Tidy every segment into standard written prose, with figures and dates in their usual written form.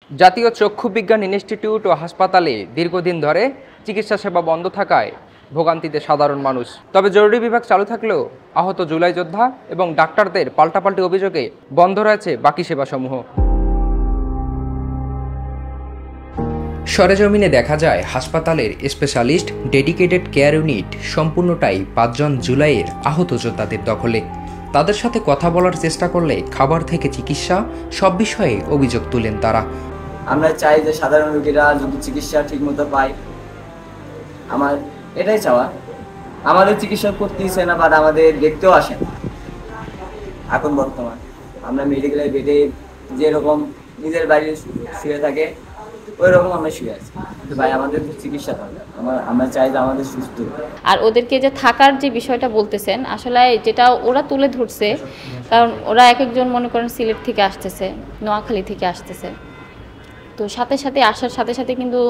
জাতীয় চক্ষু বিজ্ঞান ইনস্টিটিউট ও হাসপাতালে দীর্ঘদিন ধরে চিকিৎসা সেবা বন্ধ থাকায় ভোগান্তিতে সাধারণ মানুষ। তবে জরুরি বিভাগ চালু থাকলেও আহত জুলাই যোদ্ধা এবং ডাক্তারদের পাল্টাপাল্টি অভিযোগে বন্ধ রয়েছে বাকি সেবাসমূহ। সরেজমিনে দেখা যায় হাসপাতালের স্পেশালিস্ট ডেডিকেটেড কেয়ার ইউনিট সম্পূর্ণটাই 5 জন জুলাইয়ের আহত যোদ্ধাদের দখলে। তাদের সাথে কথা বলার চেষ্টা করলে খাবার থেকে চিকিৎসা সব বিষয়ে অভিযোগ তুলেন তারা। আমরা চাই যে সাধারণ রোগীরা যদি চিকিৎসা ঠিকমতো পায়, আমার এটাই চাওয়া। আমাদের চিকিৎসা করতেইছে না, বাট আমাদের দেখতেও আসেন। এখন বর্তমান আমরা মেডিকেলে বেডে যেরকম নিজের বাড়ি শুয়ে থাকে ওই রকম আমরা শুয়ে আছি। ভাই আমাদের চিকিৎসা হবে, আমরা চাই যে আমাদের সুস্থ। আর ওদেরকে যে থাকার যে বিষয়টা বলতেছেন, আসলে যেটা ওরা তুলে ধরছে, কারণ ওরা এক একজন মনে করেন সিলেট থেকে আসতেছে, নোয়াখালী থেকে আসতেছে, তো সাথে সাথে আসার সাথে সাথে কিন্তু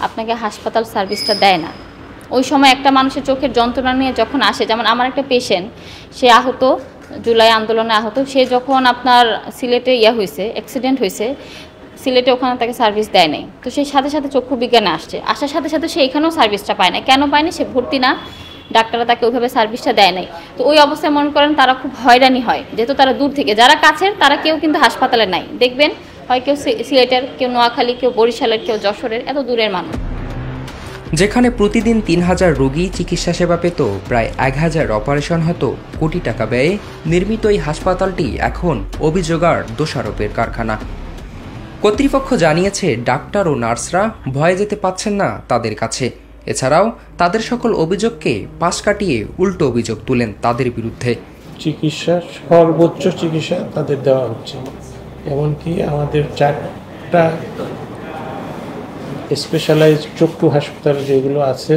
আপনাকে হাসপাতাল সার্ভিসটা দেয় না। ওই সময় একটা মানুষের চোখের যন্ত্রণা নিয়ে যখন আসে, যেমন আমার একটা পেশেন্ট, সে আহত, জুলাই আন্দোলনে আহত, সে যখন আপনার সিলেটে হয়েছে, অ্যাক্সিডেন্ট হয়েছে, সিলেটে ওখানে তাকে সার্ভিস দেয় নাই, তো সেই সাথে সাথে চক্ষু বিজ্ঞানে আসছে, আসার সাথে সাথে সে এখানেও সার্ভিসটা পায় না। কেন পায়নি? সে ভর্তি না, ডাক্তাররা তাকে ওইভাবে সার্ভিসটা দেয় নাই। তো ওই অবস্থায় মনে করেন তারা খুব হয়রানি হয়, যেহেতু তারা দূর থেকে, যারা কাছের তারা কেউ কিন্তু হাসপাতালে নাই, দেখবেন হয় কেউ সিলেটের, কেউ নোয়াখালী, কেউ বরিশালের, কেউ যশোরের, এত দূরের মানুষ। যেখানে প্রতিদিন 3000 রোগী চিকিৎসা সেবা পেত, প্রায় 1000 অপারেশন হতো, কোটি টাকা ব্যয়ে নির্মিত এই হাসপাতালটি এখন অভিযোগার দোষারোপের কারখানা। কর্তৃপক্ষ জানিয়েছে ডাক্তার ও নার্সরা ভয়ে যেতে পাচ্ছেন না তাদের কাছে। এছাড়াও তাদের সকল অভিযোগকে পাশ কাটিয়ে উল্টো অভিযোগ তুলেন তাদের বিরুদ্ধে। চিকিৎসা, সর্বোচ্চ চিকিৎসা তাদের দেওয়া হচ্ছে, এমনকি আমাদের 4টা স্পেশালাইজড চক্ষু হাসপাতাল যেগুলো আছে,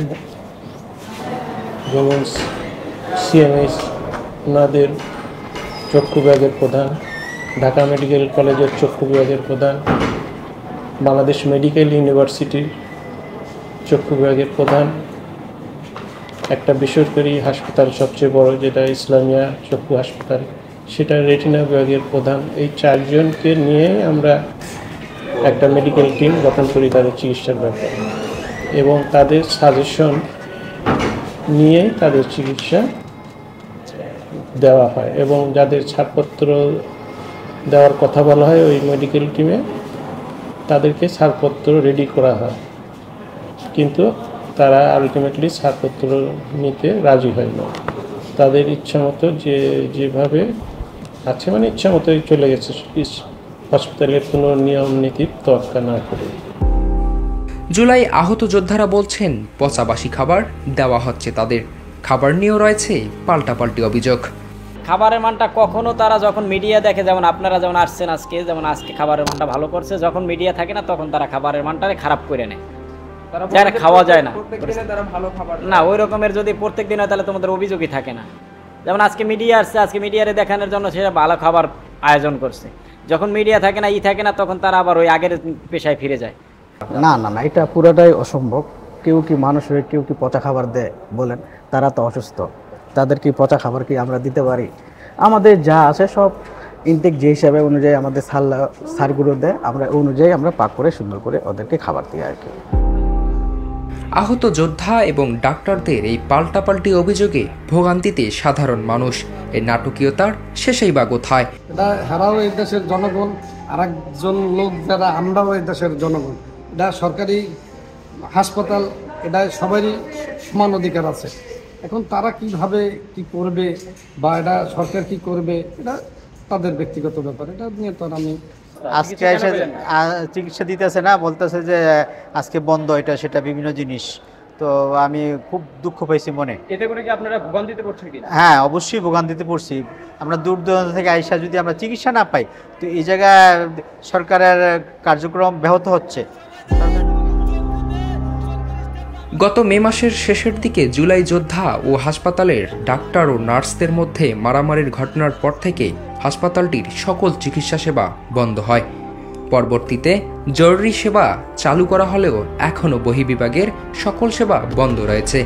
যেমন সিএমএস, ওনাদের চক্ষু বিভাগের প্রধান, ঢাকা মেডিকেল কলেজের চক্ষু বিভাগের প্রধান, বাংলাদেশ মেডিকেল ইউনিভার্সিটির চক্ষু বিভাগের প্রধান, একটা বেসরকারি হাসপাতাল সবচেয়ে বড় যেটা ইসলামিয়া চক্ষু হাসপাতাল, সেটা রেটিনা বিভাগের প্রধান। এই 4 জনকে নিয়ে আমরা একটা মেডিকেল টিম গঠন করি তাদের চিকিৎসার ব্যাপারে, এবং তাদের সাজেশন নিয়ে তাদের চিকিৎসা দেওয়া হয়, এবং যাদের ছাড়পত্র দেওয়ার কথা বলা হয় ওই মেডিকেল টিমে, তাদেরকে ছাড়পত্র রেডি করা হয়, কিন্তু তারা আলটিমেটলি ছাড়পত্র নিতে রাজি হয় না। তাদের ইচ্ছা মতো যেভাবে আছে, মানে ইচ্ছা মতোই চলে গেছে, হসপিটালের কোনো নিয়ম নীতির তোয়াক্কা না করে। জুলাই আহত যোদ্ধারা বলছেন পচাবাসি খাবার দেওয়া হচ্ছে তাদের। খাবার নিয়েও রয়েছে পাল্টাপাল্টি অভিযোগ। খাবারের মানটা কখনো তারা যখন মিডিয়া দেখে, যেমন আপনারা যেমন আসছেন আজকে, যেমন আজকে খাবারের মানটা ভালো করছে, যখন মিডিয়া থাকে না তখন তারা খাবারের মানটারে খারাপ করে নেয়, যারা খাওয়া যায় না। না, ওই রকমের যদি প্রত্যেক দিন হয় তাহলে তোমাদের অভিযোগই থাকে না। যেমন আজকে মিডিয়া আসছে, আজকে মিডিয়ারে দেখানোর জন্য সেটা ভালো খাবার আয়োজন করছে, যখন মিডিয়া থাকে না, থাকে না, তখন তারা আবার ওই আগের পেশায় ফিরে যায়। না না না, এটা পুরোটাই অসম্ভব। কেউ কি মানুষ হয়ে কেউ কি পচা খাবার দেয় বলেন? তারা তো অসুস্থ, তাদের কি পচা খাবার কি আমরা দিতে পারি? আমাদের যা আছে সব ইনটেক যে হিসাবে অনুযায়ী আমাদের সারগুলো দেয়, আমরা অনুযায়ী আমরা পাক করে সুন্দর করে ওদেরকে খাবার দিই আর কি। আহত যোদ্ধা এবং ডাক্তারদের এই পাল্টাপাল্টি অভিযোগে ভোগান্তিতে সাধারণ মানুষ। এই নাটকীয়তার শেষেই বা কোথায়? এটা হারাও এই দেশের জনগণ, আর একজন লোক যারা আমরাও এই দেশের জনগণ। এটা সরকারি হাসপাতাল, এটা সবারই সমান অধিকার আছে। এখন তারা কিভাবে কি করবে বা এটা সরকার কি করবে, এটা তাদের ব্যক্তিগত ব্যাপার, এটা নিয়ে তো আমি আজকে এসে চিকিৎসা দিতেছে না, বলতেছে যে আজকে বন্ধ, এটা সেটা বিভিন্ন জিনিস। তো আমি খুব দুঃখ পাইছি মনে। এতে করে কি আপনারা ভোগান্তিতে পড়ছেন কি? হ্যাঁ, অবশ্যই ভোগান্তিতে পড়ছি। আমরা দূর দূরান্ত থেকে আইসা যদি আমরা চিকিৎসা না পাই, তো এই জায়গায় সরকারের কার্যক্রম ব্যাহত হচ্ছে। গত মে মাসের শেষের দিকে জুলাই যোদ্ধা ও হাসপাতালের ডাক্তার ও নার্সদের মধ্যে মারামারির ঘটনার পর থেকে হাসপাতালটির সকল চিকিৎসা সেবা বন্ধ হয়। পরবর্তীতে জরুরি সেবা চালু করা হলেও এখনও বহির্বিভাগের সকল সেবা বন্ধ রয়েছে।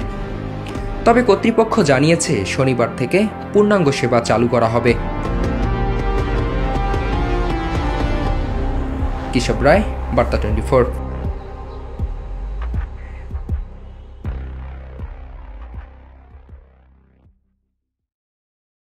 তবে কর্তৃপক্ষ জানিয়েছে শনিবার থেকে পূর্ণাঙ্গ সেবা চালু করা হবে। কেশব রায়, বার্তা 24।